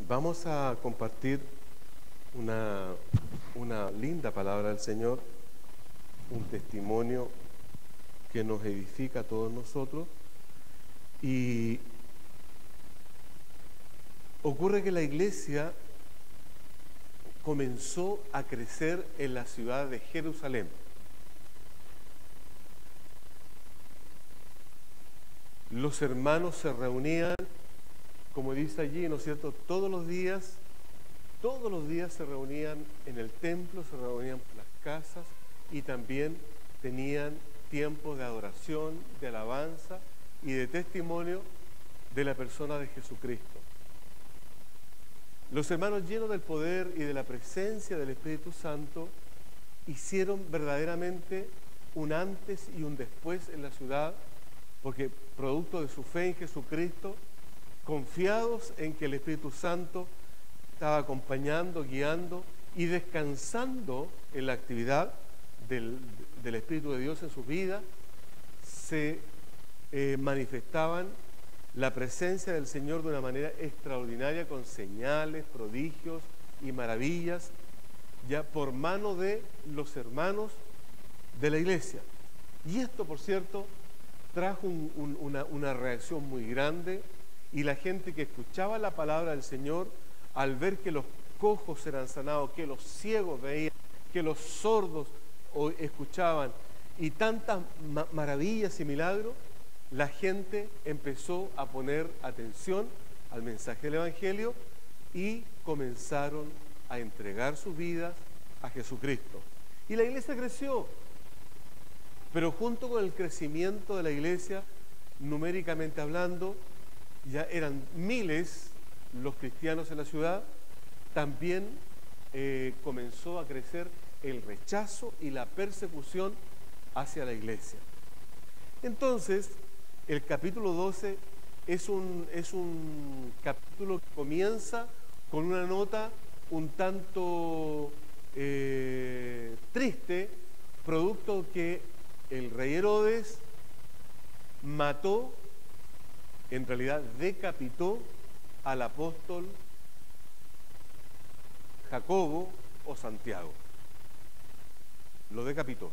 Vamos a compartir una linda palabra del Señor, un testimonio que nos edifica a todos nosotros. Y ocurre que la iglesia comenzó a crecer en la ciudad de Jerusalén. Los hermanos se reunían, como dice allí, ¿no es cierto?, todos los días se reunían en el templo, se reunían por las casas y también tenían tiempos de adoración, de alabanza y de testimonio de la persona de Jesucristo. Los hermanos, llenos del poder y de la presencia del Espíritu Santo, hicieron verdaderamente un antes y un después en la ciudad, porque producto de su fe en Jesucristo, confiados en que el Espíritu Santo estaba acompañando, guiando y descansando en la actividad del Espíritu de Dios en sus vidas, se manifestaban la presencia del Señor de una manera extraordinaria, con señales, prodigios y maravillas, ya por mano de los hermanos de la iglesia. Y esto, por cierto, trajo una reacción muy grande, y la gente que escuchaba la palabra del Señor, al ver que los cojos eran sanados, que los ciegos veían, que los sordos escuchaban, y tantas maravillas y milagros, la gente empezó a poner atención al mensaje del Evangelio y comenzaron a entregar sus vidas a Jesucristo. Y la iglesia creció, pero junto con el crecimiento de la iglesia, numéricamente hablando, ya eran miles los cristianos en la ciudad, también comenzó a crecer el rechazo y la persecución hacia la iglesia. Entonces, el capítulo 12 es un capítulo que comienza con una nota un tanto triste, producto que el rey Herodes mató, en realidad decapitó al apóstol Jacobo o Santiago. Lo decapitó.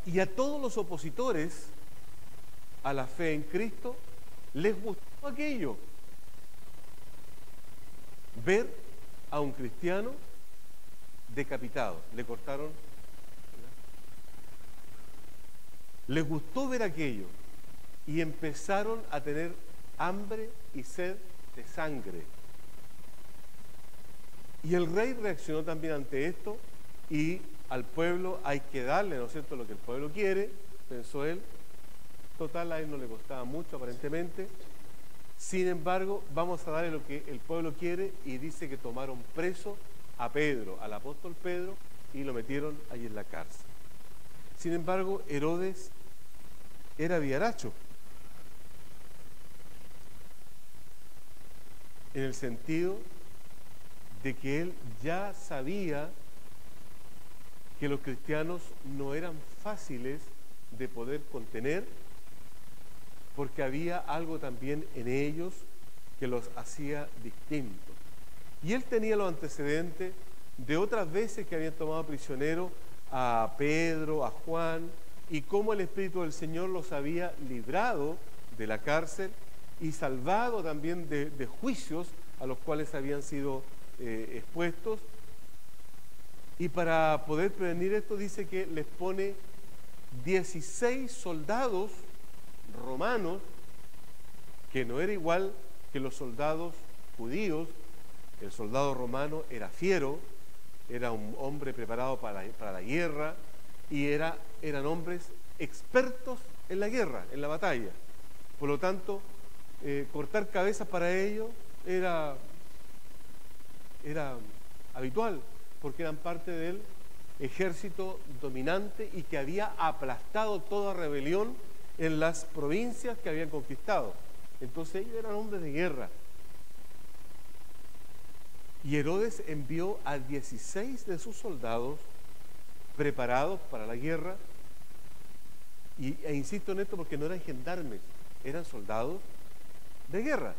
Y a todos los opositores a la fe en Cristo les gustó aquello. Ver a un cristiano decapitado. Le cortaron. Les gustó ver aquello y empezaron a tener hambre y sed de sangre. Y el rey reaccionó también ante esto, y al pueblo hay que darle, ¿no es cierto?, lo que el pueblo quiere, pensó él. Total, a él no le costaba mucho aparentemente. Sin embargo, vamos a darle lo que el pueblo quiere, y dice que tomaron preso a Pedro, al apóstol Pedro, y lo metieron allí en la cárcel. Sin embargo, Herodes era vivaracho, en el sentido de que él ya sabía que los cristianos no eran fáciles de poder contener, porque había algo también en ellos que los hacía distintos. Y él tenía los antecedentes de otras veces que habían tomado prisionero a Pedro, a Juan, y cómo el Espíritu del Señor los había librado de la cárcel y salvado también de juicios a los cuales habían sido expuestos. Y para poder prevenir esto, dice que les pone 16 soldados romanos, que no era igual que los soldados judíos. El soldado romano era fiero, era un hombre preparado para la guerra, y eran hombres expertos en la guerra, en la batalla. Por lo tanto, cortar cabezas para ellos era habitual, porque eran parte del ejército dominante y que había aplastado toda rebelión en las provincias que habían conquistado. Entonces ellos eran hombres de guerra. Y Herodes envió a 16 de sus soldados preparados para la guerra, e insisto en esto porque no eran gendarmes, eran soldados de guerra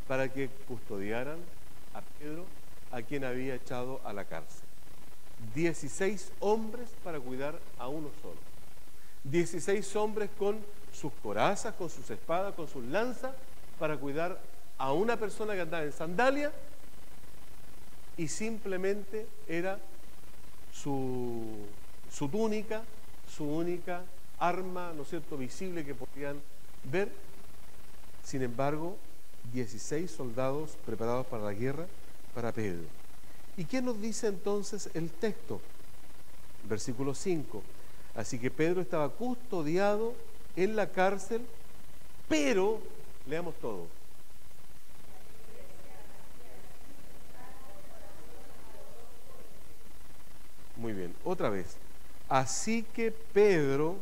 para que custodiaran a Pedro, a quien había echado a la cárcel. 16 hombres para cuidar a uno solo. 16 hombres con sus corazas, con sus espadas, con sus lanzas, para cuidar a una persona que andaba en sandalia y simplemente era su túnica, su única arma, ¿no es cierto?, visible que podían ver. Sin embargo, 16 soldados preparados para la guerra para Pedro. ¿Y qué nos dice entonces el texto? Versículo 5. Así que Pedro estaba custodiado en la cárcel, pero, leamos todo. Muy bien, otra vez. Así que Pedro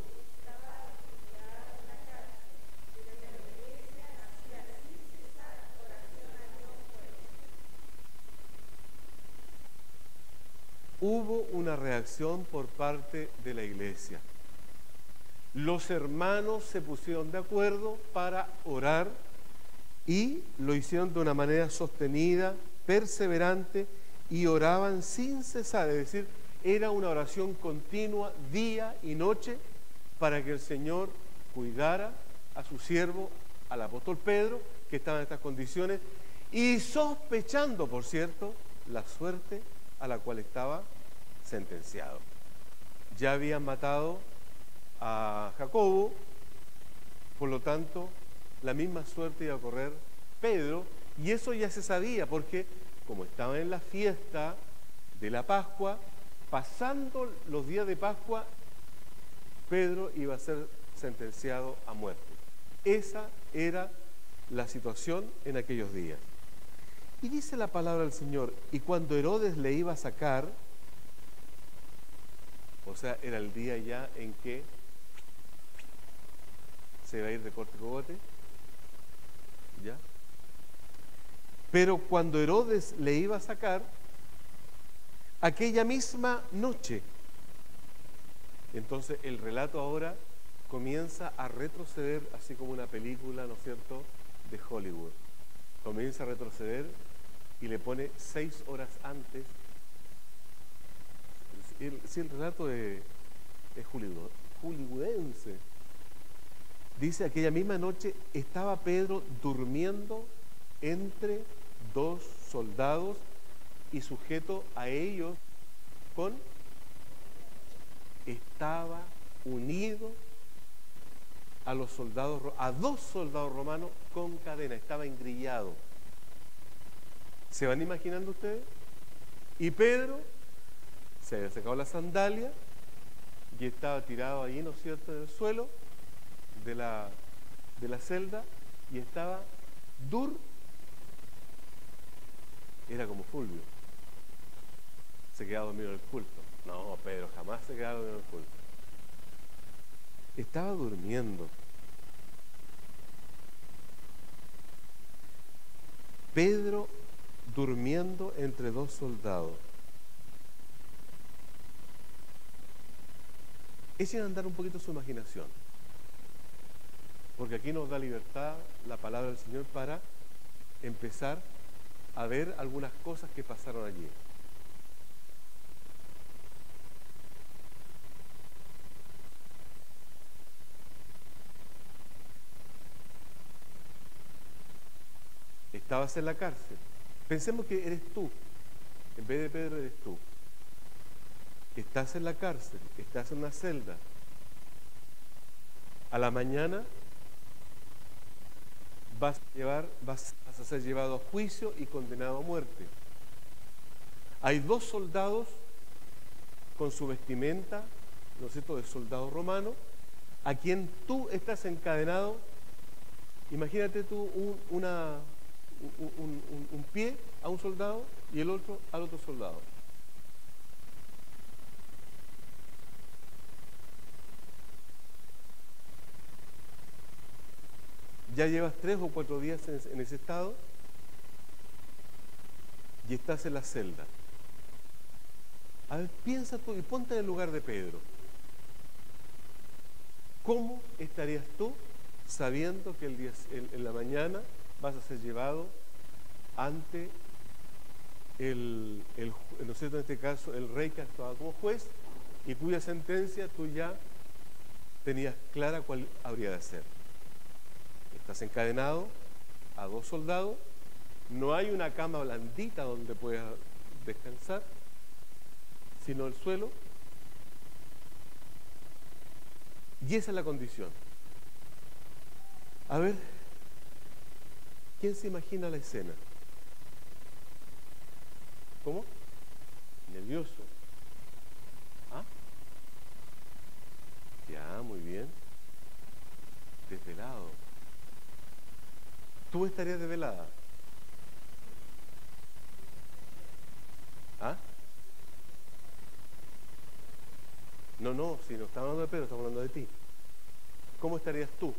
hubo una reacción por parte de la iglesia. Los hermanos se pusieron de acuerdo para orar y lo hicieron de una manera sostenida, perseverante, y oraban sin cesar, es decir, era una oración continua, día y noche, para que el Señor cuidara a su siervo, al apóstol Pedro, que estaba en estas condiciones, y sospechando, por cierto, la suerte a la cual estaba sentenciado. Ya habían matado a Jacobo, por lo tanto, la misma suerte iba a correr Pedro, y eso ya se sabía, porque como estaba en la fiesta de la Pascua, pasando los días de Pascua, Pedro iba a ser sentenciado a muerte. Esa era la situación en aquellos días. Y dice la palabra del Señor, y cuando Herodes le iba a sacar, o sea, era el día ya en que se va a ir de corte cogote, ¿ya? Pero cuando Herodes le iba a sacar, aquella misma noche, entonces el relato ahora comienza a retroceder, así como una película, ¿no es cierto?, de Hollywood. Comienza a retroceder y le pone 6 horas antes. Si el relato es hollywoodense. Dice, aquella misma noche estaba Pedro durmiendo entre 2 soldados y sujeto a ellos estaba unido a los soldados, a 2 soldados romanos con cadena, estaba engrillado. ¿Se van imaginando ustedes? Y Pedro se había sacado la sandalia y estaba tirado ahí, ¿no es cierto?, en el suelo de la celda, y estaba era como Fulvio, se quedaba dormido en el culto. No, Pedro jamás se quedaba dormido en el culto. Estaba durmiendo. Pedro durmiendo entre 2 soldados. Echen a andar un poquito su imaginación, porque aquí nos da libertad la palabra del Señor para empezar a ver algunas cosas que pasaron allí. Estabas en la cárcel. Pensemos que eres tú, en vez de Pedro eres tú. Estás en la cárcel, estás en una celda. A la mañana vas a ser llevado a juicio y condenado a muerte. Hay 2 soldados con su vestimenta, ¿no es cierto?, de soldado romano, a quien tú estás encadenado. Imagínate tú un pie a un soldado y el otro al otro soldado. Ya llevas 3 o 4 días en ese estado y estás en la celda. A ver, piensa tú y ponte en el lugar de Pedro. ¿Cómo estarías tú sabiendo que en la mañana vas a ser llevado ante ¿no es cierto?, en este caso, el rey que actuaba como juez y cuya sentencia tú ya tenías clara cuál habría de ser. Estás encadenado a 2 soldados, no hay una cama blandita donde puedas descansar, sino el suelo, y esa es la condición. A ver, ¿quién se imagina la escena? ¿Cómo? Nervioso. ¿Ah? Ya, muy bien. Desvelado. ¿Tú estarías desvelada? ¿Ah? No, si no estamos hablando de Pedro, estamos hablando de ti. ¿Cómo estarías tú?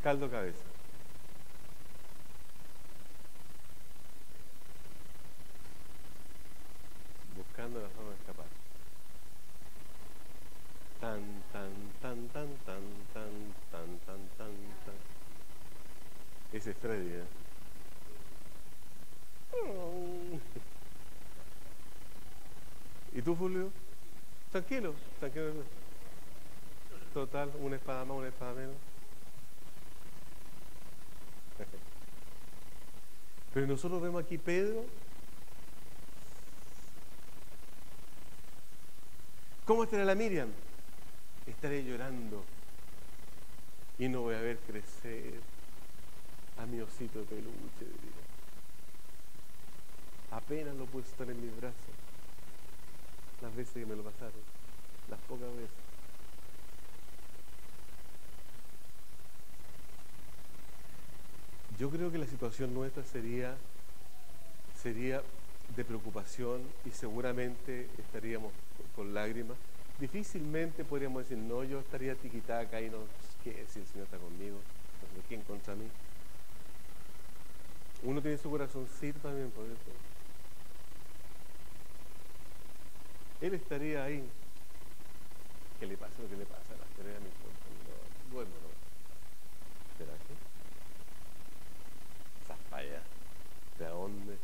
Caldo cabeza. Buscando la forma de escapar. Tan, tan, tan, tan, tan, tan, tan, tan, tan, tan. Ese es Freddy, ¿eh? ¿Y tú, Julio? Tranquilo, tranquilo. Total, una espada más, una espada menos. Pero nosotros vemos aquí Pedro. ¿Cómo estará la Miriam? Estaré llorando y no voy a ver crecer a mi osito de peluche, diría. Apenas lo pude estar en mis brazos, las veces que me lo pasaron, las pocas veces. Yo creo que la situación nuestra sería de preocupación y seguramente estaríamos con lágrimas. Difícilmente podríamos decir, no, yo estaría tiquitaca y no, ¿qué si el Señor está conmigo? No sé quién contra mí. Uno tiene su corazoncito también por eso. Él estaría ahí. Que le pase lo que le pasa, la estrella me importa. No, duermo, ¿no? ¿Será que? Zapaya. ¿De dónde?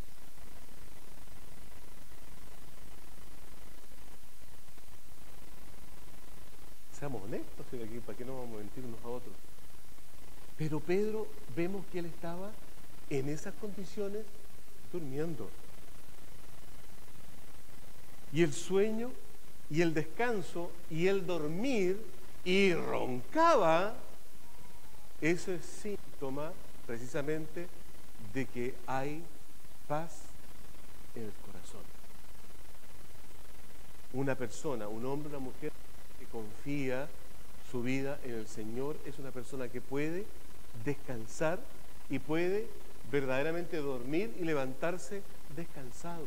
Seamos honestos, aquí, ¿para qué no vamos a mentir unos a otros? Pero Pedro, vemos que él estaba en esas condiciones durmiendo. Y el sueño, y el descanso, y el dormir, y roncaba, eso es síntoma precisamente de que hay paz en el corazón. Una persona, un hombre, una mujer que confía su vida en el Señor es una persona que puede descansar y puede verdaderamente dormir y levantarse descansado.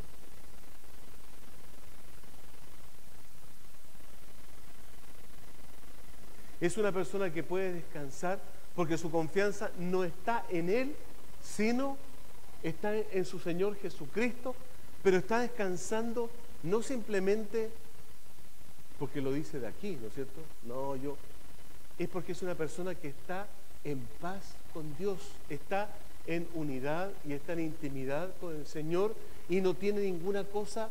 Es una persona que puede descansar porque su confianza no está en él, sino está en su Señor Jesucristo, pero está descansando no simplemente porque lo dice de aquí, ¿no es cierto? No, es porque es una persona que está en paz con Dios, está en unidad y está en intimidad con el Señor y no tiene ninguna cosa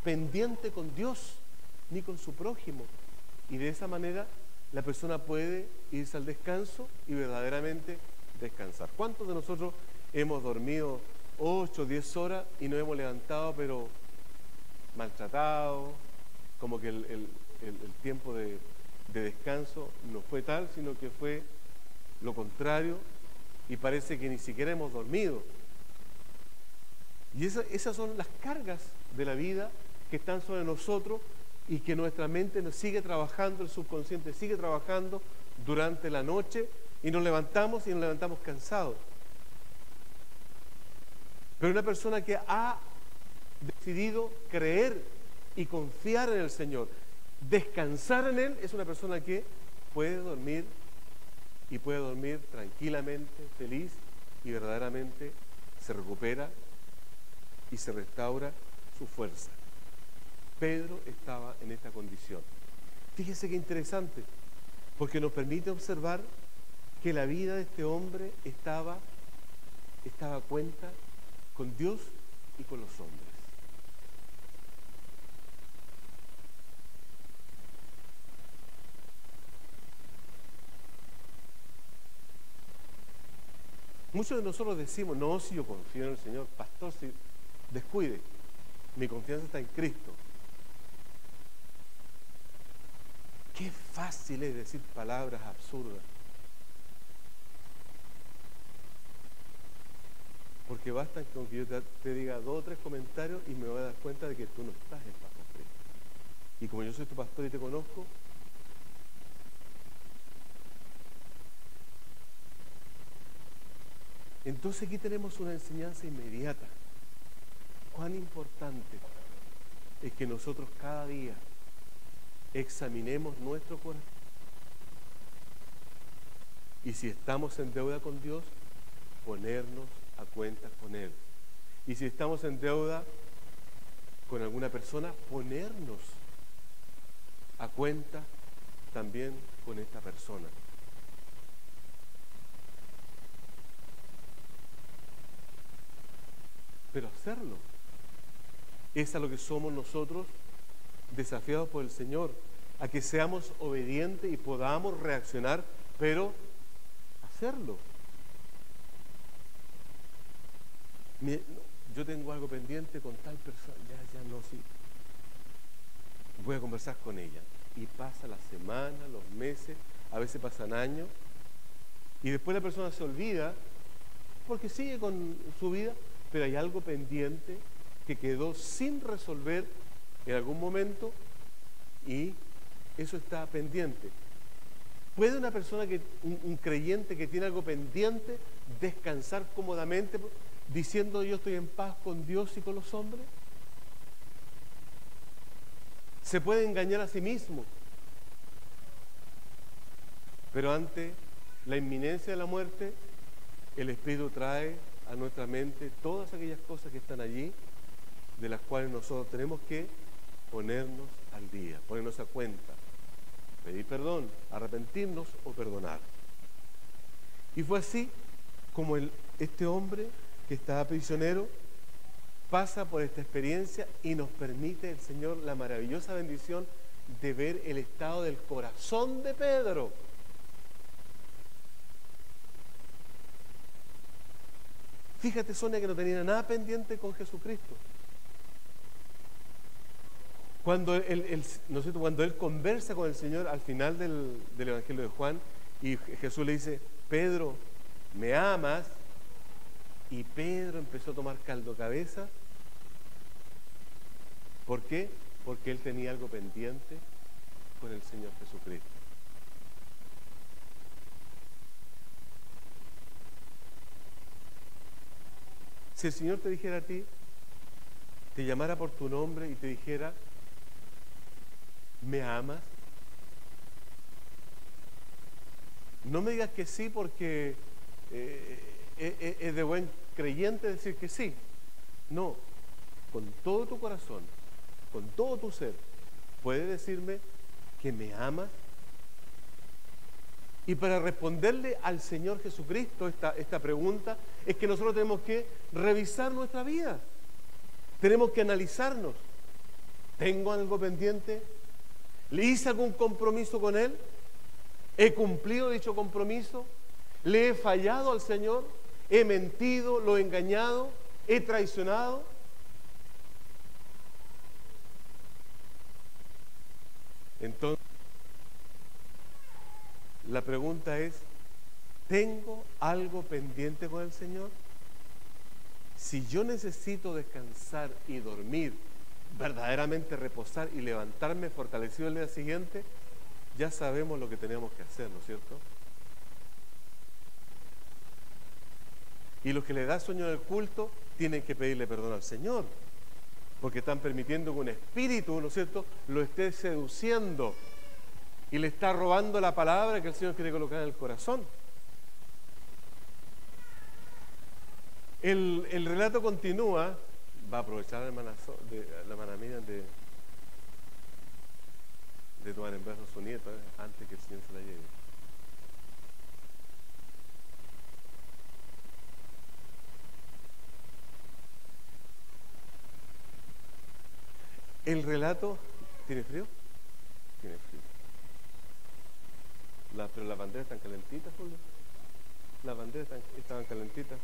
pendiente con Dios ni con su prójimo. Y de esa manera la persona puede irse al descanso y verdaderamente descansar. ¿Cuántos de nosotros hemos dormido 8 o 10 horas y nos hemos levantado pero maltratados? Como que el tiempo de descanso no fue tal, sino que fue lo contrario y parece que ni siquiera hemos dormido. Y esas son las cargas de la vida que están sobre nosotros y que nuestra mente nos sigue trabajando, el subconsciente sigue trabajando durante la noche y nos levantamos cansados. Pero una persona que ha decidido creer y confiar en el Señor, descansar en Él, es una persona que puede dormir y puede dormir tranquilamente, feliz y verdaderamente se recupera y se restaura su fuerza. Pedro estaba en esta condición. Fíjese qué interesante, porque nos permite observar que la vida de este hombre estaba a cuenta con Dios y con los hombres. Muchos de nosotros decimos, no, si yo confío en el Señor, pastor, si descuide, mi confianza está en Cristo. Qué fácil es decir palabras absurdas. Porque basta con que yo te diga 2 o 3 comentarios y me voy a dar cuenta de que tú no estás en paz con Cristo. Y como yo soy tu pastor y te conozco, entonces aquí tenemos una enseñanza inmediata. Cuán importante es que nosotros cada día examinemos nuestro corazón. Y si estamos en deuda con Dios, ponernos a cuentas con Él. Y si estamos en deuda con alguna persona, ponernos a cuenta también con esta persona. Pero hacerlo es a lo que somos nosotros desafiados por el Señor, a que seamos obedientes y podamos reaccionar, pero hacerlo. Yo tengo algo pendiente con tal persona, ya no, sí. Voy a conversar con ella. Y pasa la semana, los meses, a veces pasan años, y después la persona se olvida porque sigue con su vida, pero hay algo pendiente que quedó sin resolver en algún momento y eso está pendiente. ¿Puede una persona, un creyente que tiene algo pendiente, descansar cómodamente diciendo yo estoy en paz con Dios y con los hombres? Se puede engañar a sí mismo. Pero ante la inminencia de la muerte, el Espíritu trae a nuestra mente todas aquellas cosas que están allí, de las cuales nosotros tenemos que ponernos al día, ponernos a cuenta, pedir perdón, arrepentirnos o perdonar. Y fue así como este hombre que estaba prisionero pasa por esta experiencia y nos permite el Señor la maravillosa bendición de ver el estado del corazón de Pedro. Fíjate, Sonia, que no tenía nada pendiente con Jesucristo. Cuando cuando él conversa con el Señor al final del Evangelio de Juan y Jesús le dice, Pedro, ¿me amas? Y Pedro empezó a tomar caldo cabeza. ¿Por qué? Porque él tenía algo pendiente con el Señor Jesucristo. Si el Señor te dijera a ti, te llamara por tu nombre y te dijera, ¿me amas? No me digas que sí porque es de buen creyente decir que sí. No, con todo tu corazón, con todo tu ser, ¿puedes decirme que me amas? Y para responderle al Señor Jesucristo esta pregunta, es que nosotros tenemos que revisar nuestra vida. Tenemos que analizarnos. ¿Tengo algo pendiente? ¿Le hice algún compromiso con Él? ¿He cumplido dicho compromiso? ¿Le he fallado al Señor? ¿He mentido? ¿Lo he engañado? ¿He traicionado? Entonces, la pregunta es, ¿tengo algo pendiente con el Señor? Si yo necesito descansar y dormir, verdaderamente reposar y levantarme fortalecido el día siguiente, ya sabemos lo que tenemos que hacer, ¿no es cierto? Y los que le da sueño en el culto tienen que pedirle perdón al Señor. porque están permitiendo que un espíritu, ¿no es cierto?, lo esté seduciendo y le está robando la palabra que el Señor quiere colocar en el corazón. El relato continúa. Va a aprovechar la hermana, la hermana Miriam de tomar en brazos a su nieto antes que el Señor se la lleve. El relato, ¿tiene frío? Tiene frío. Pero las banderas están calentitas, Julio. Las banderas estaban calentitas.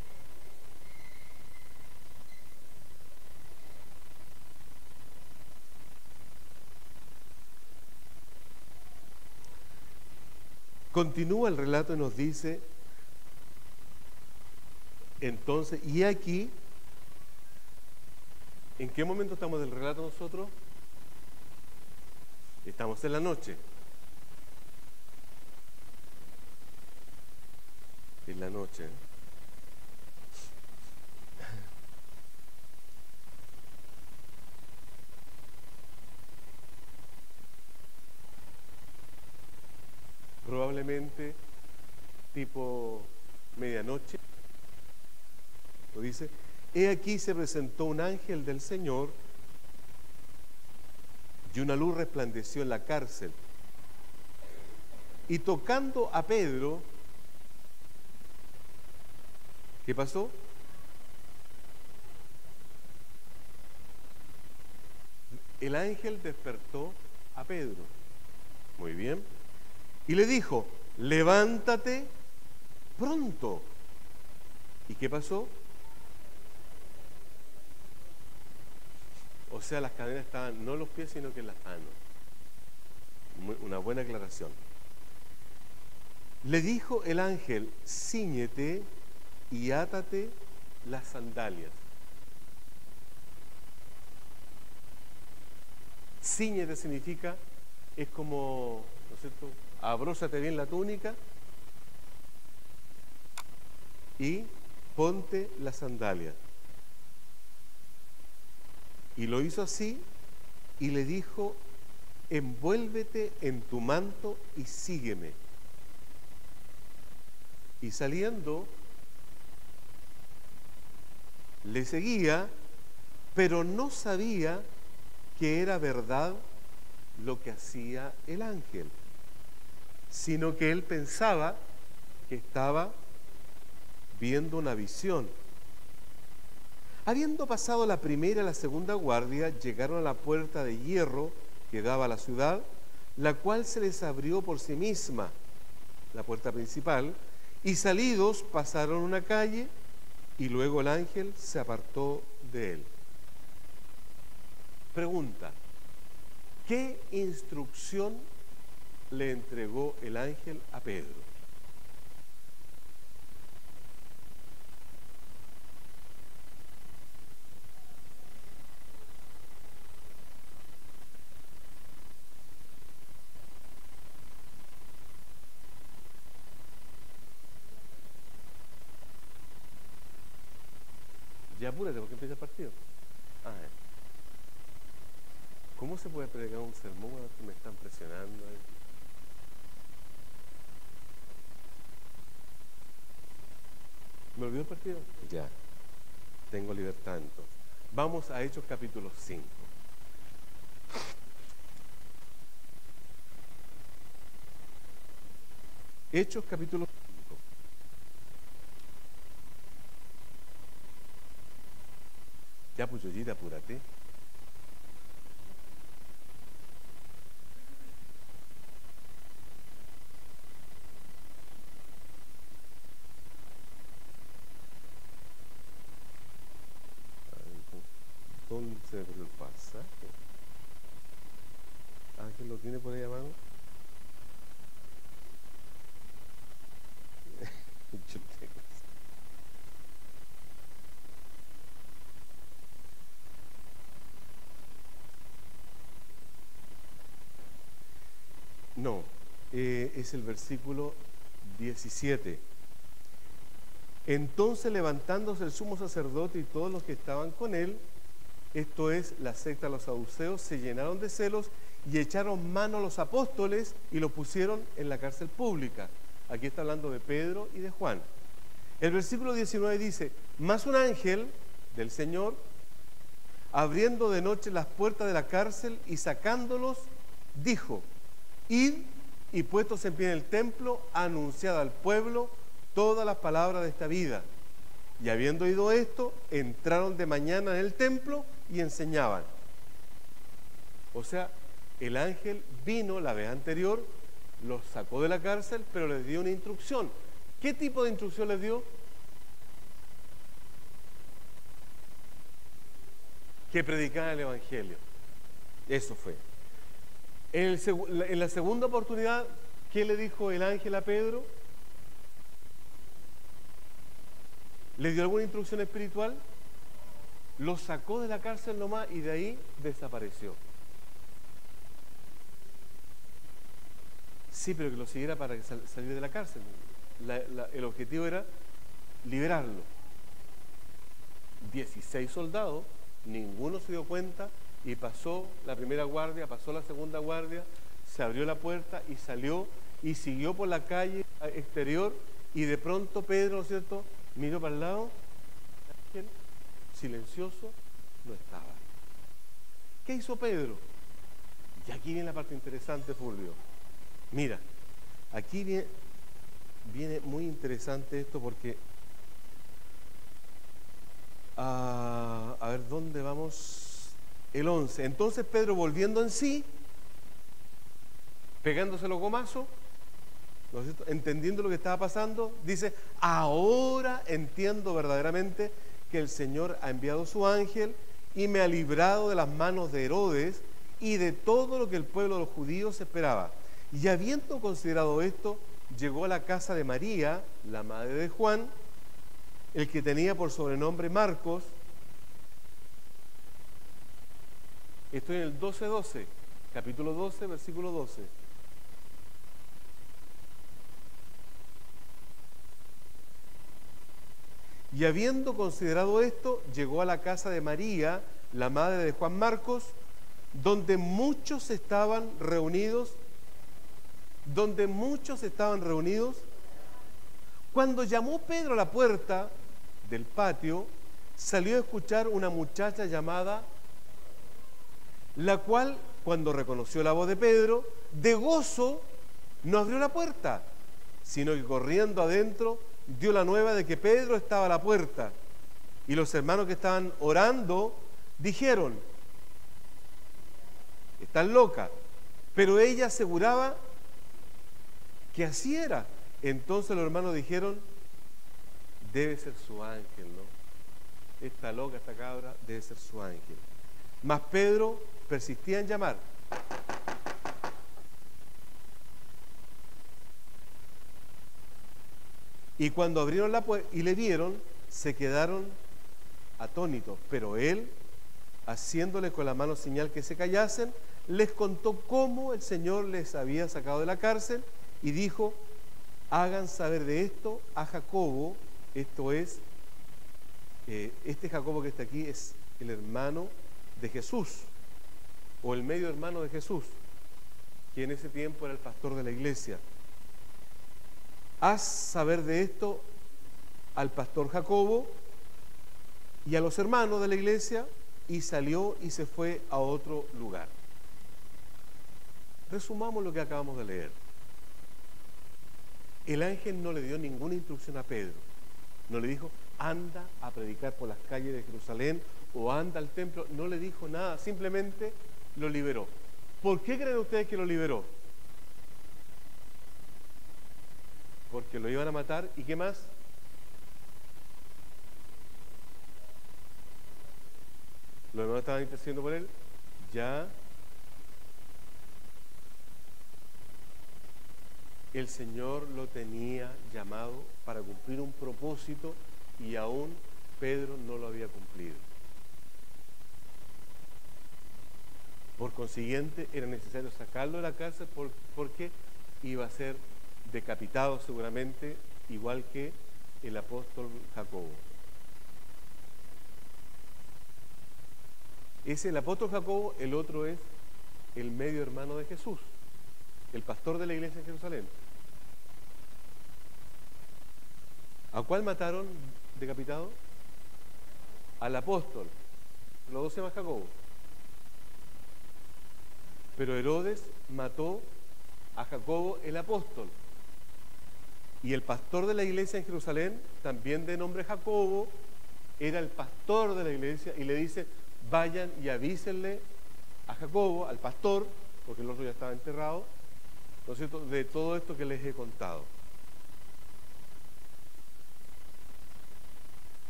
Continúa el relato y nos dice, entonces, y aquí, ¿en qué momento estamos del relato nosotros? Estamos en la noche. En la noche. Probablemente tipo medianoche. Lo dice, he aquí se presentó un ángel del Señor y una luz resplandeció en la cárcel. Y tocando a Pedro, ¿qué pasó? El ángel despertó a Pedro. Muy bien. Y le dijo, levántate pronto. ¿Y qué pasó? O sea, las cadenas estaban no en los pies, sino que en las manos. Una buena aclaración. Le dijo el ángel, cíñete y átate las sandalias. Cíñete significa, es como, ¿no es cierto?, abrózate bien la túnica y ponte las sandalias. Y lo hizo así y le dijo, envuélvete en tu manto y sígueme. Y saliendo, le seguía, pero no sabía que era verdad lo que hacía el ángel, sino que él pensaba que estaba viendo una visión. Habiendo pasado la primera y la segunda guardia, llegaron a la puerta de hierro que daba a la ciudad, la cual se les abrió por sí misma, la puerta principal, y salidos pasaron una calle y luego el ángel se apartó de él. Pregunta, ¿qué instrucción le entregó el ángel a Pedro? Ya apúrate porque empieza el partido. ¿Cómo se puede predicar un sermón cuando me están presionando? ¿Me olvidó el partido? Ya. Tengo libertad entonces. Vamos a Hechos capítulo 5. Hechos capítulo 5. Ya, pues, Yoyita, apúrate. ¿Dónde se me perdió el pasaje? ¿Quién lo tiene por ahí a mano? Yo tengo. No, es el versículo 17. Entonces, levantándose el sumo sacerdote y todos los que estaban con él, esto es, la secta de los saduceos, se llenaron de celos y echaron mano a los apóstoles y los pusieron en la cárcel pública. Aquí está hablando de Pedro y de Juan. El versículo 19 dice: mas un ángel del Señor, abriendo de noche las puertas de la cárcel y sacándolos, dijo: id y puestos en pie en el templo, anunciad al pueblo todas las palabras de esta vida. Y habiendo oído esto, entraron de mañana en el templo y enseñaban. O sea, el ángel vino la vez anterior, los sacó de la cárcel, pero les dio una instrucción. ¿Qué tipo de instrucción les dio? Que predicaran el evangelio. Eso fue. En la segunda oportunidad, ¿qué le dijo el ángel a Pedro? ¿Le dio alguna instrucción espiritual? Lo sacó de la cárcel nomás y de ahí desapareció. Sí, pero que lo siguiera para salir de la cárcel. El objetivo era liberarlo. 16 soldados, ninguno se dio cuenta y pasó la primera guardia, pasó la segunda guardia, se abrió la puerta y salió y siguió por la calle exterior y de pronto Pedro, ¿no es cierto?, miró para el lado, silencioso, no estaba. ¿Qué hizo Pedro? Y aquí viene la parte interesante, Fulvio. Mira, aquí viene muy interesante esto porque, a ver, ¿dónde vamos? El 11. Entonces Pedro, volviendo en sí, pegándose los gomazos, ¿no es cierto?, entendiendo lo que estaba pasando, dice: ahora entiendo verdaderamente que el Señor ha enviado su ángel y me ha librado de las manos de Herodes y de todo lo que el pueblo de los judíos esperaba. Y habiendo considerado esto, llegó a la casa de María, la madre de Juan, el que tenía por sobrenombre Marcos. Estoy en el 12:12, capítulo 12, versículo 12. Y habiendo considerado esto, llegó a la casa de María, la madre de Juan Marcos, donde muchos estaban reunidos. Cuando llamó Pedro a la puerta del patio, salió a escuchar una muchacha llamada, la cual, cuando reconoció la voz de Pedro, de gozo no abrió la puerta, sino que corriendo adentro dio la nueva de que Pedro estaba a la puerta. Y los hermanos que estaban orando dijeron: estás loca. Pero ella aseguraba que así era. Entonces los hermanos dijeron: debe ser su ángel, ¿no? Esta loca, esta cabra, debe ser su ángel. Mas Pedro persistía en llamar. Y cuando abrieron la puerta y le vieron, se quedaron atónitos. Pero él, haciéndole con la mano señal que se callasen, les contó cómo el Señor les había sacado de la cárcel y dijo: hagan saber de esto a Jacobo. Esto es, este Jacobo que está aquí es el hermano de Jesús, o el medio hermano de Jesús, que en ese tiempo era el pastor de la iglesia. Haz saber de esto al pastor Jacobo y a los hermanos de la iglesia, y salió y se fue a otro lugar. Resumamos lo que acabamos de leer. El ángel no le dio ninguna instrucción a Pedro. No le dijo: anda a predicar por las calles de Jerusalén o anda al templo. No le dijo nada, simplemente lo liberó. ¿Por qué creen ustedes que lo liberó? Porque lo iban a matar. ¿Y qué más? Los hermanos estaban intercediendo por él. Ya el Señor lo tenía llamado para cumplir un propósito y aún Pedro no lo había cumplido. Por consiguiente, era necesario sacarlo de la cárcel porque iba a ser decapitado seguramente, igual que el apóstol Jacobo. Es el apóstol Jacobo, el otro es el medio hermano de Jesús, el pastor de la iglesia en Jerusalén. ¿A cuál mataron decapitado? Al apóstol. Los dos se llaman Jacobo. Pero Herodes mató a Jacobo el apóstol. Y el pastor de la iglesia en Jerusalén, también de nombre Jacobo, era el pastor de la iglesia y le dice, vayan y avísenle a Jacobo, al pastor, porque el otro ya estaba enterrado, ¿no es cierto?, de todo esto que les he contado.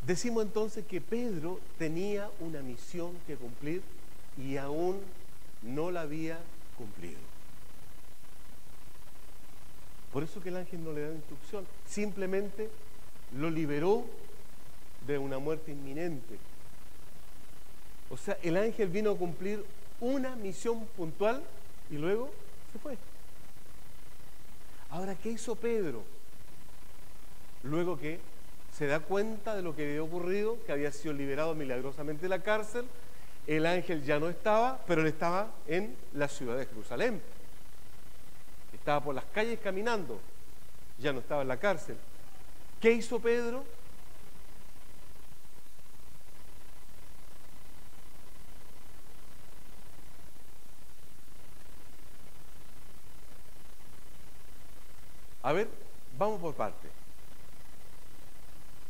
Decimos entonces que Pedro tenía una misión que cumplir y aún no la había cumplido. Por eso que el ángel no le da instrucción, simplemente lo liberó de una muerte inminente. O sea, el ángel vino a cumplir una misión puntual y luego se fue. Ahora, ¿qué hizo Pedro? Luego que se da cuenta de lo que había ocurrido, que había sido liberado milagrosamente de la cárcel, el ángel ya no estaba, pero él estaba en la ciudad de Jerusalén. Estaba por las calles caminando, ya no estaba en la cárcel. ¿Qué hizo Pedro? A ver, vamos por partes.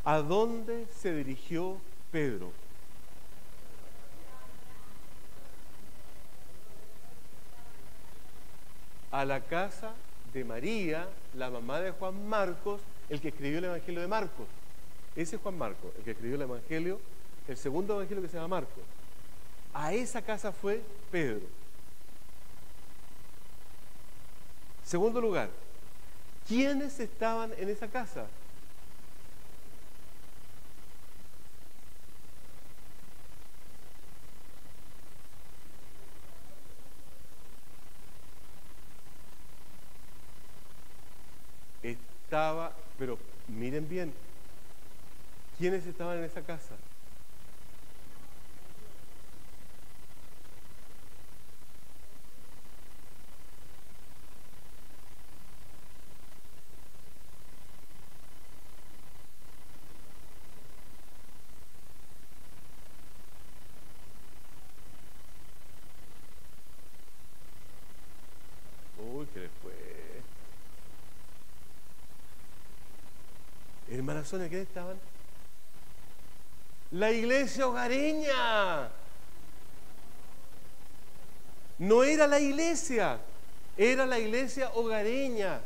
¿A dónde se dirigió Pedro? A la casa de María, la mamá de Juan Marcos, el que escribió el Evangelio de Marcos. Ese es Juan Marcos, el que escribió el Evangelio, el segundo Evangelio que se llama Marcos. A esa casa fue Pedro. Segundo lugar, ¿quiénes estaban en esa casa? Pero miren bien, ¿quiénes estaban en esa casa? Uy, ¿qué les fue? Hermanas Sonia, ¿quiénes estaban? La iglesia hogareña. No era la iglesia, era la iglesia hogareña.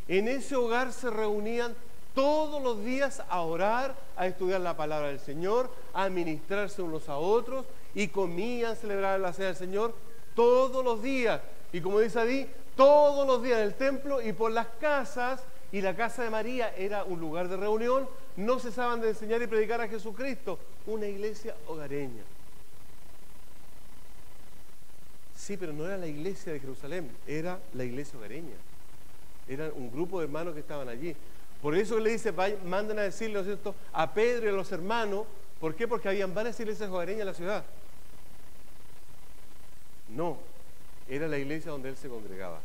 En ese hogar se reunían todos los días a orar, a estudiar la palabra del Señor, a ministrarse unos a otros y comían, celebraban la cena del Señor todos los días. Y como dice ahí, todos los días en el templo y por las casas. Y la casa de María era un lugar de reunión, no cesaban de enseñar y predicar a Jesucristo, una iglesia hogareña. Sí, pero no era la iglesia de Jerusalén, era la iglesia hogareña. Era un grupo de hermanos que estaban allí. Por eso le dice, manden a decirle, ¿no es cierto?, a Pedro y a los hermanos. ¿Por qué? Porque habían varias iglesias hogareñas en la ciudad. No, era la iglesia donde él se congregaba.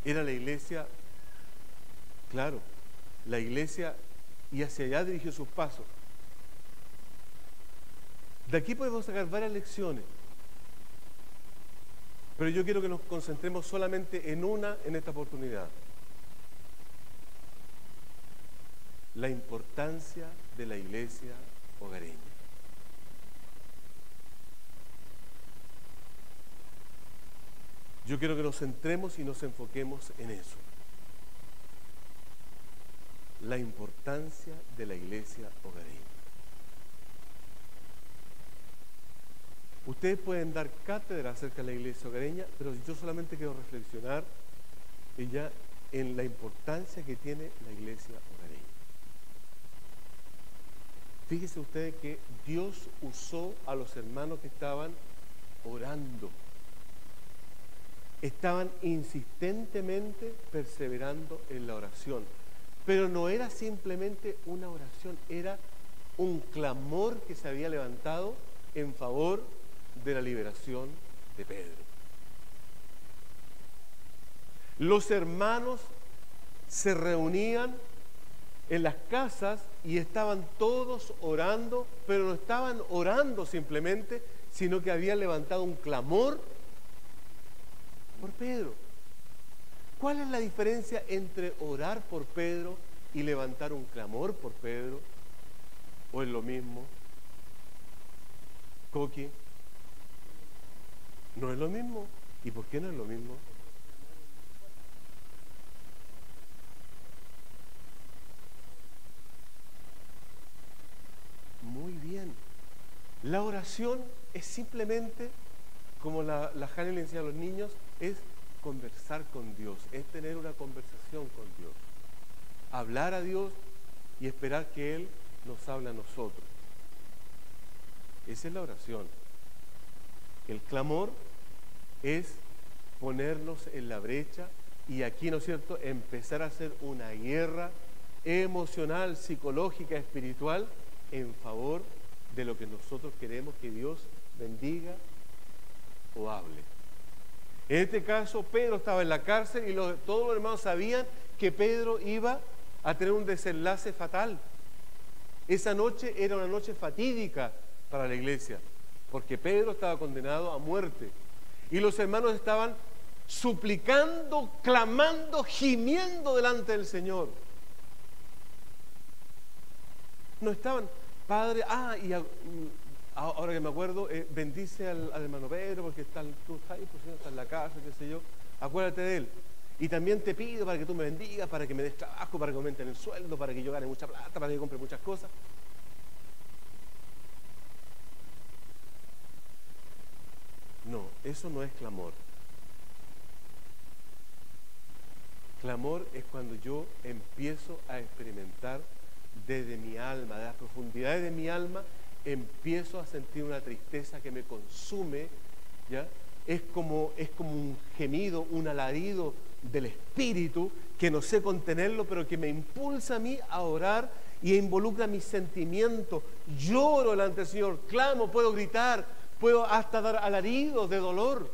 Era la iglesia, claro, la iglesia, y hacia allá dirigió sus pasos. De aquí podemos sacar varias lecciones, pero yo quiero que nos concentremos solamente en una en esta oportunidad. La importancia de la iglesia hogareña. Yo quiero que nos centremos y nos enfoquemos en eso. La importancia de la iglesia hogareña. Ustedes pueden dar cátedra acerca de la iglesia hogareña, pero yo solamente quiero reflexionar en la importancia que tiene la iglesia hogareña. Fíjense ustedes que Dios usó a los hermanos que estaban orando. Estaban insistentemente perseverando en la oración. Pero no era simplemente una oración, era un clamor que se había levantado en favor de la liberación de Pedro. Los hermanos se reunían en las casas y estaban todos orando, pero no estaban orando simplemente, sino que habían levantado un clamor por Pedro. ¿Cuál es la diferencia entre orar por Pedro y levantar un clamor por Pedro? ¿O es lo mismo? Coqui, ¿no es lo mismo? ¿Y por qué no es lo mismo? Muy bien. La oración es simplemente, como la Jani le enseña a los niños, es conversar con Dios, es tener una conversación con Dios. Hablar a Dios y esperar que Él nos hable a nosotros. Esa es la oración. El clamor es ponernos en la brecha y aquí, ¿no es cierto?, empezar a hacer una guerra emocional, psicológica, espiritual en favor de lo que nosotros queremos que Dios bendiga o hable. En este caso, Pedro estaba en la cárcel y todos los hermanos sabían que Pedro iba a tener un desenlace fatal. Esa noche era una noche fatídica para la iglesia, porque Pedro estaba condenado a muerte. Y los hermanos estaban suplicando, clamando, gimiendo delante del Señor. No estaban, Padre, ahora que me acuerdo, bendice al hermano Pedro, porque tú estás ahí, pues, está en la casa, qué sé yo, acuérdate de él. Y también te pido para que tú me bendigas, para que me des trabajo, para que aumenten el sueldo, para que yo gane mucha plata, para que yo compre muchas cosas. No, eso no es clamor. Clamor es cuando yo empiezo a experimentar desde mi alma, de las profundidades de mi alma, empiezo a sentir una tristeza que me consume, ¿ya? Es como un gemido, un alarido del espíritu que no sé contenerlo, pero que me impulsa a mí a orar y involucra mis sentimientos. Lloro delante del Señor, clamo, puedo gritar, puedo hasta dar alaridos de dolor.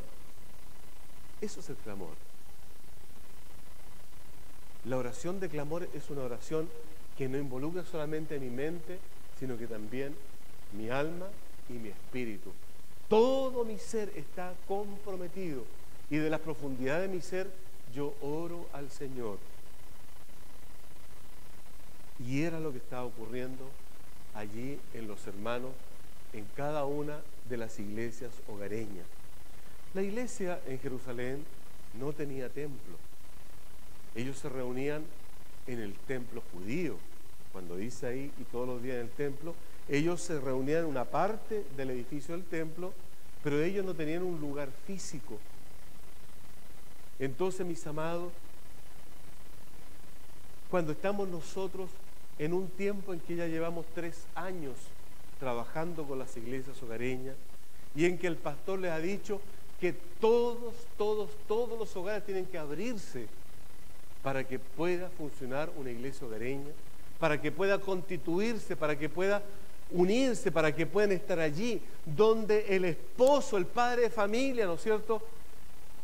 Eso es el clamor. La oración de clamor es una oración que no involucra solamente mi mente, sino que también mi alma y mi espíritu. Todo mi ser está comprometido y de la profundidad de mi ser yo oro al Señor. Y era lo que estaba ocurriendo allí en los hermanos, en cada una de las iglesias hogareñas. La iglesia en Jerusalén no tenía templo. Ellos se reunían en el templo judío. Cuando dice ahí, y todos los días en el templo, ellos se reunían en una parte del edificio del templo, pero ellos no tenían un lugar físico. Entonces, mis amados, cuando estamos nosotros en un tiempo en que ya llevamos 3 años trabajando con las iglesias hogareñas y en que el pastor les ha dicho que todos los hogares tienen que abrirse para que pueda funcionar una iglesia hogareña, para que pueda constituirse, para que pueda unirse, para que puedan estar allí, donde el esposo, el padre de familia, ¿no es cierto?,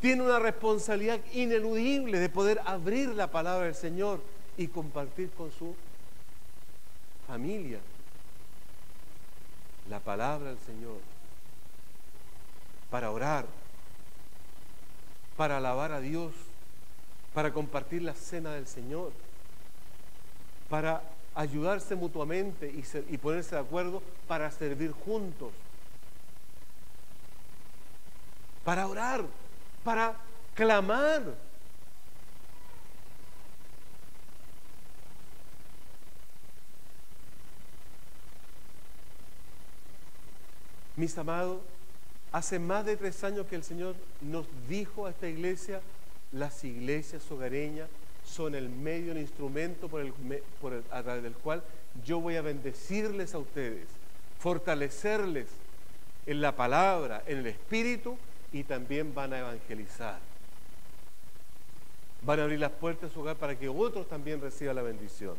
tiene una responsabilidad ineludible de poder abrir la palabra del Señor y compartir con su familia la palabra del Señor, para orar, para alabar a Dios, para compartir la cena del Señor, para ayudarse mutuamente y ponerse de acuerdo para servir juntos, para orar, para clamar. Mis amados, hace más de 3 años que el Señor nos dijo a esta iglesia: las iglesias hogareñas son el medio, el instrumento a través del cual yo voy a bendecirles a ustedes, fortalecerles en la palabra, en el espíritu, y también van a evangelizar. van a abrir las puertas de su hogar para que otros también reciban la bendición.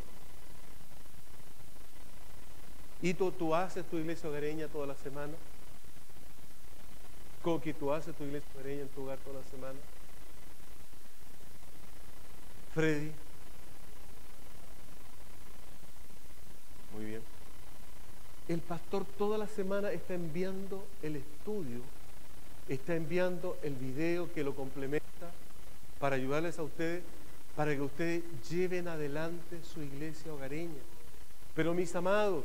¿Y tú haces tu iglesia hogareña toda la semana? Coqui, ¿tú haces tu iglesia hogareña en tu hogar toda la semana? Freddy. Muy bien. El pastor toda la semana está enviando el estudio, está enviando el video que lo complementa para ayudarles a ustedes, para que ustedes lleven adelante su iglesia hogareña. Pero mis amados,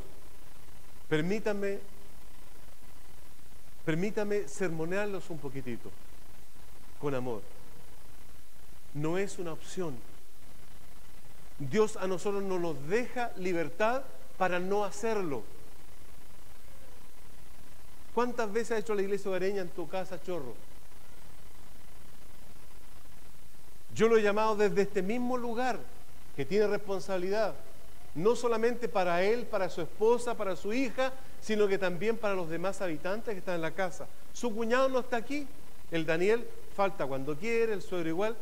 permítanme sermonearlos un poquitito, con amor. No es una opción. Dios a nosotros no nos deja libertad para no hacerlo. ¿Cuántas veces ha hecho la iglesia hogareña en tu casa, Chorro? Yo lo he llamado desde este mismo lugar, que tiene responsabilidad, no solamente para él, para su esposa, para su hija, sino que también para los demás habitantes que están en la casa. Su cuñado no está aquí, el Daniel falta cuando quiere, el suegro igual.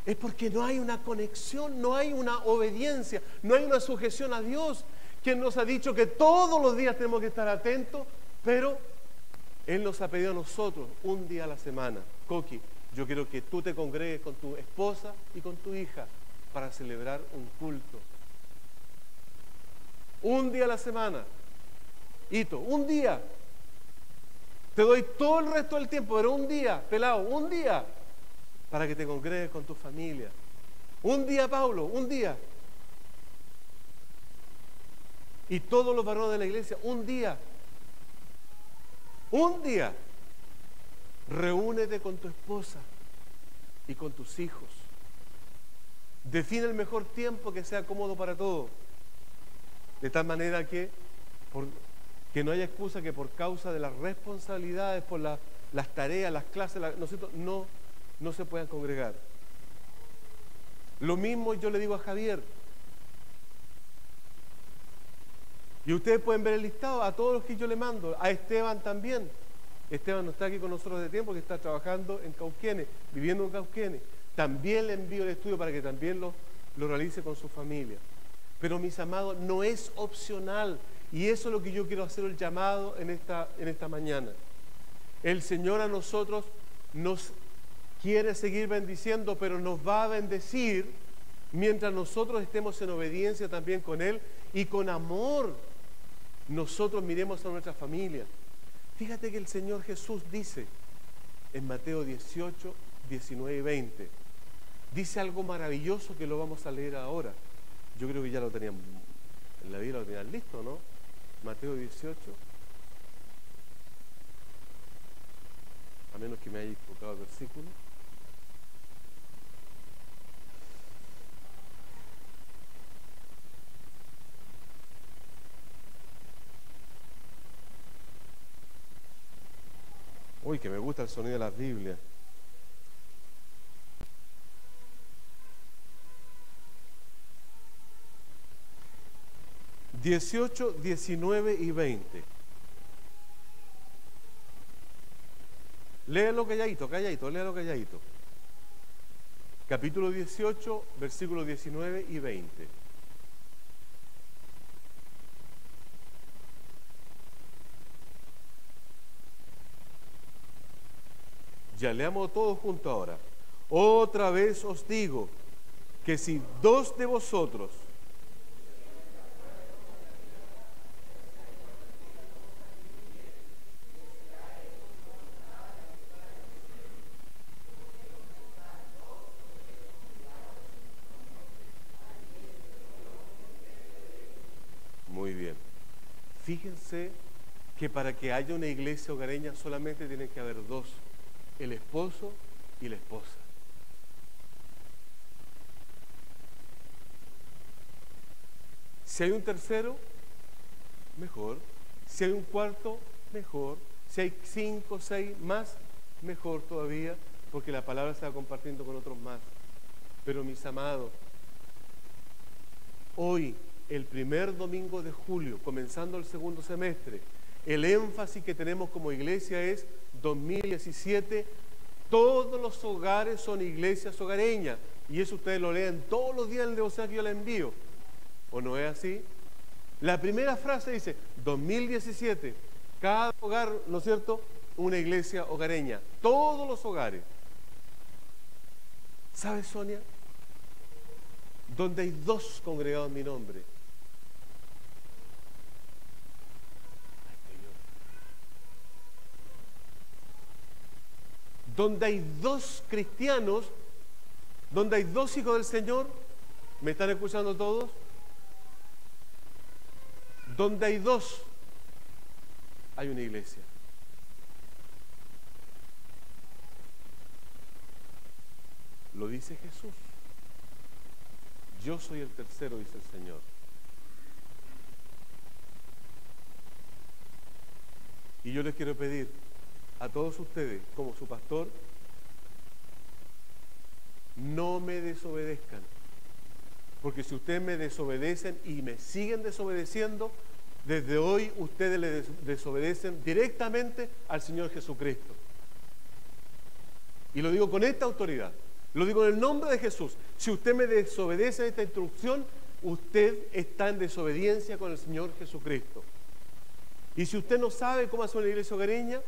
Es porque no hay una conexión, no hay una obediencia, no hay una sujeción a Dios, quien nos ha dicho que todos los días tenemos que estar atentos, pero Él nos ha pedido a nosotros un día a la semana. Coqui, yo quiero que tú te congregues con tu esposa y con tu hija para celebrar un culto. Un día a la semana. Hito, un día. Te doy todo el resto del tiempo, pero un día, pelado, un día, para que te congregues con tu familia. Un día, Pablo, un día. Y todos los varones de la iglesia, un día. Un día. Reúnete con tu esposa y con tus hijos. Define el mejor tiempo que sea cómodo para todos. De tal manera que no haya excusa que por causa de las responsabilidades, por las tareas, las clases, no se puedan congregar. Lo mismo yo le digo a Javier. Y ustedes pueden ver el listado a todos los que yo le mando, a Esteban también. Esteban no está aquí con nosotros de tiempo, que está trabajando en Cauquenes, viviendo en Cauquenes. También le envío el estudio para que también lo realice con su familia. Pero mis amados, no es opcional. Y eso es lo que yo quiero hacer el llamado en esta mañana. El Señor a nosotros nos quiere seguir bendiciendo, pero nos va a bendecir mientras nosotros estemos en obediencia también con Él y con amor. Nosotros miremos a nuestra familia. Fíjate que el Señor Jesús dice en Mateo 18, 19 y 20, dice algo maravilloso que lo vamos a leer ahora. Yo creo que ya lo tenían, en la Biblia lo tenían listo, ¿no? Mateo 18, a menos que me haya equivocado el versículo. Uy, que me gusta el sonido de las Biblias. (18, 19 y 20). Léalo calladito, léalo calladito. Capítulo 18, versículos 19 y 20. Ya leamos todos juntos ahora. Otra vez os digo que si dos de vosotros muy bien. Fíjense que para que haya una iglesia hogareña solamente tiene que haber dos: el esposo y la esposa. Si hay un tercero, mejor. Si hay un cuarto, mejor. Si hay 5, 6 más, mejor todavía, porque la palabra se va compartiendo con otros más. Pero mis amados, hoy, el primer domingo de julio, comenzando el segundo semestre, el énfasis que tenemos como iglesia es 2017, Todos los hogares son iglesias hogareñas. Y eso ustedes lo leen todos los días en el devocional que yo les envío. ¿O no es así? La primera frase dice, 2017, cada hogar, ¿no es cierto?, una iglesia hogareña. Todos los hogares. ¿Sabes, Sonia? Donde hay 2 congregados en mi nombre. Donde hay 2 cristianos, donde hay 2 hijos del Señor, ¿me están escuchando todos? Donde hay 2, hay una iglesia. Lo dice Jesús. Yo soy el tercero, dice el Señor. Y yo les quiero pedir a todos ustedes, como su pastor, no me desobedezcan. Porque si ustedes me desobedecen y me siguen desobedeciendo, desde hoy ustedes le desobedecen directamente al Señor Jesucristo. Y lo digo con esta autoridad, lo digo en el nombre de Jesús. Si usted me desobedece a esta instrucción, usted está en desobediencia con el Señor Jesucristo. Y si usted no sabe cómo hacer una iglesia hogareña,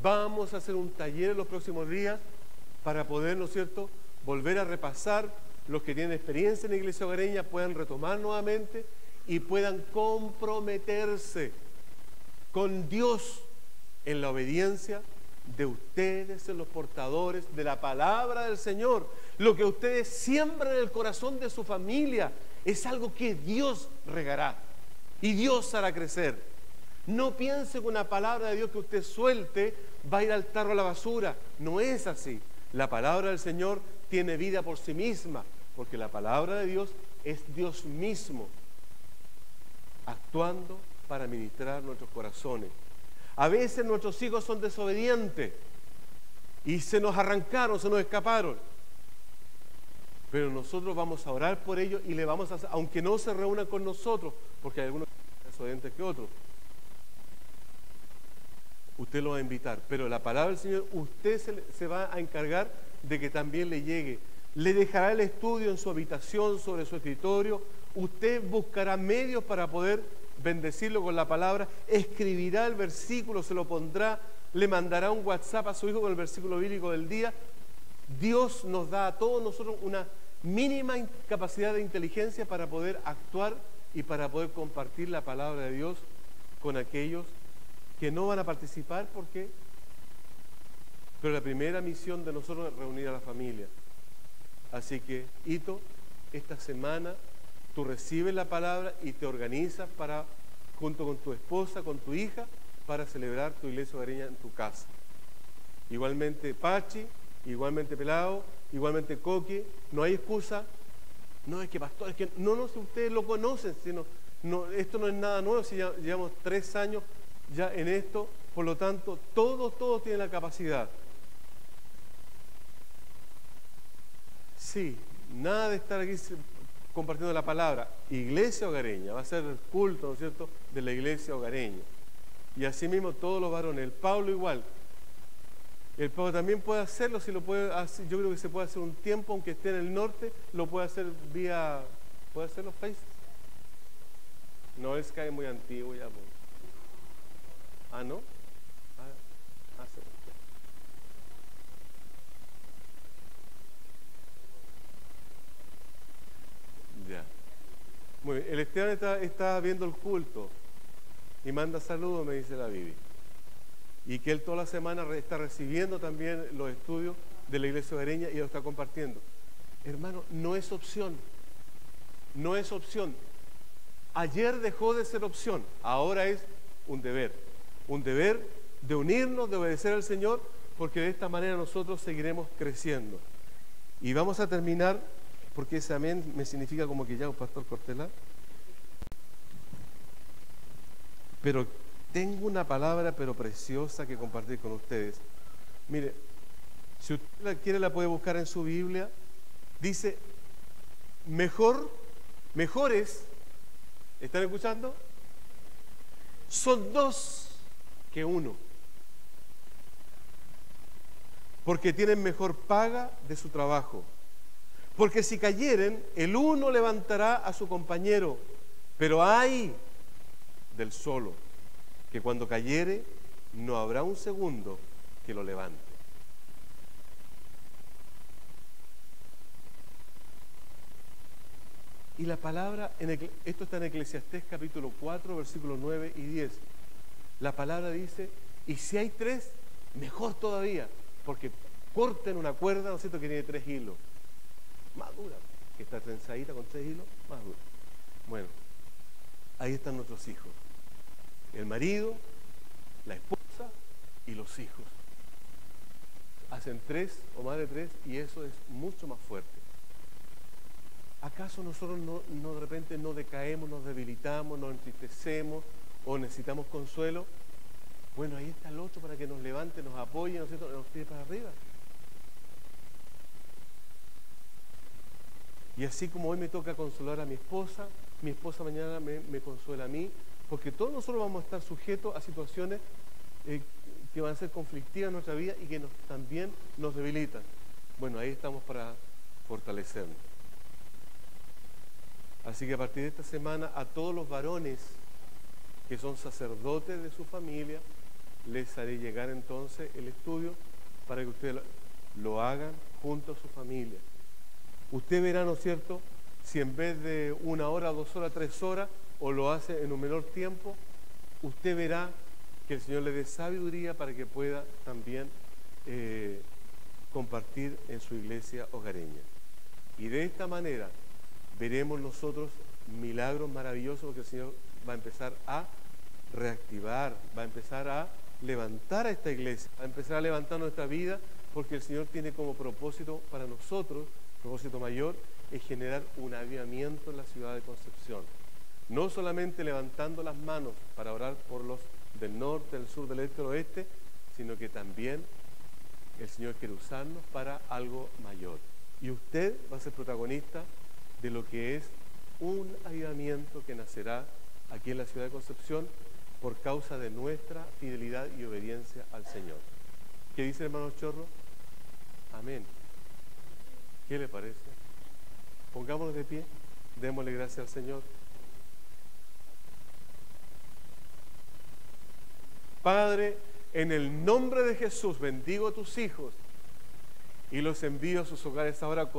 vamos a hacer un taller en los próximos días para poder, ¿no es cierto?, volver a repasar. Los que tienen experiencia en la iglesia hogareña puedan retomar nuevamente y puedan comprometerse con Dios en la obediencia de ustedes, en los portadores de la palabra del Señor. Lo que ustedes siembran en el corazón de su familia es algo que Dios regará y Dios hará crecer. No piense que una palabra de Dios que usted suelte va a ir al tarro a la basura. No es así. La palabra del Señor tiene vida por sí misma, porque la palabra de Dios es Dios mismo actuando para ministrar nuestros corazones. A veces nuestros hijos son desobedientes y se nos arrancaron, se nos escaparon. Pero nosotros vamos a orar por ellos y le vamos a hacer, aunque no se reúnan con nosotros, porque hay algunos más desobedientes que otros. Usted lo va a invitar, pero la palabra del Señor, usted se va a encargar de que también le llegue. Le dejará el estudio en su habitación, sobre su escritorio. Usted buscará medios para poder bendecirlo con la palabra. Escribirá el versículo, se lo pondrá, le mandará un WhatsApp a su hijo con el versículo bíblico del día. Dios nos da a todos nosotros una mínima capacidad de inteligencia para poder actuar y para poder compartir la palabra de Dios con aquellos que no van a participar. ¿Por qué? Pero la primera misión de nosotros es reunir a la familia. Así que, Hito, esta semana tú recibes la palabra y te organizas para, junto con tu esposa, con tu hija, para celebrar tu iglesia hogareña en tu casa. Igualmente Pachi, igualmente Pelao, igualmente Coqui. No hay excusa. No, es que pastor, es que no, si ustedes lo conocen, sino, no, esto no es nada nuevo, si ya llevamos 3 años ya en esto, por lo tanto, todos tienen la capacidad. Sí, nada de estar aquí compartiendo la palabra. Iglesia hogareña, va a ser el culto, ¿no es cierto?, de la iglesia hogareña. Y asimismo todos los varones. El Pablo igual. El Pablo también puede hacerlo, si lo puede hacer, yo creo que se puede hacer un tiempo, aunque esté en el norte, lo puede hacer vía, ¿puede hacerlo Face? No, es que es muy antiguo ya. Pues. Ah, ¿no? Sí. Ya. Muy bien. El Esteban está viendo el culto y manda saludos, me dice la Bibi. Y que él toda la semana está recibiendo también los estudios de la iglesia hogareña y lo está compartiendo. Hermano, no es opción. No es opción. Ayer dejó de ser opción, ahora es un deber. Un deber de unirnos, de obedecer al Señor, porque de esta manera nosotros seguiremos creciendo. Y vamos a terminar, porque ese amén me significa como que ya un pastor Cortela. Pero tengo una palabra, pero preciosa, que compartir con ustedes. Mire, si usted la quiere, la puede buscar en su Biblia. Dice, mejores, ¿están escuchando? Son 2 que 1. porque tienen mejor paga de su trabajo. Porque si cayeren, el uno levantará a su compañero, pero ay del solo, que cuando cayere no habrá un segundo que lo levante. Y la palabra, esto está en Eclesiastés capítulo 4, versículos 9 y 10. La palabra dice, y si hay 3, mejor todavía, porque corten una cuerda, ¿no es cierto?, que tiene 3 hilos. Más dura, que está trenzadita con 3 hilos, más dura. Bueno, ahí están nuestros hijos. El marido, la esposa y los hijos. Hacen 3 o más de 3 y eso es mucho más fuerte. ¿Acaso nosotros no de repente no decaemos, nos debilitamos, nos entristecemos o necesitamos consuelo? Bueno, ahí está el otro para que nos levante, nos apoye, ¿no es cierto?, nos tire para arriba. Y así como hoy me toca consolar a mi esposa mañana me consuela a mí, porque todos nosotros vamos a estar sujetos a situaciones que van a ser conflictivas en nuestra vida y que también nos debilitan. Bueno, ahí estamos para fortalecernos. Así que a partir de esta semana, a todos los varones que son sacerdotes de su familia, les haré llegar entonces el estudio para que ustedes lo hagan junto a su familia. Usted verá, ¿no es cierto?, si en vez de 1 hora, 2 horas, 3 horas, o lo hace en un menor tiempo, usted verá que el Señor le dé sabiduría para que pueda también compartir en su iglesia hogareña. Y de esta manera veremos nosotros milagros maravillosos, porque el Señor va a empezar a reactivar, va a empezar a levantar a esta iglesia, va a empezar a levantar nuestra vida, porque el Señor tiene como propósito para nosotros, propósito mayor, es generar un avivamiento en la ciudad de Concepción. No solamente levantando las manos para orar por los del norte, del sur, del este, del oeste, sino que también el Señor quiere usarnos para algo mayor. Y usted va a ser protagonista de lo que es un avivamiento que nacerá aquí en la ciudad de Concepción por causa de nuestra fidelidad y obediencia al Señor. ¿Qué dice el hermano Chorro? Amén. ¿Qué le parece? Pongámonos de pie, démosle gracias al Señor. Padre, en el nombre de Jesús bendigo a tus hijos y los envío a sus hogares ahora con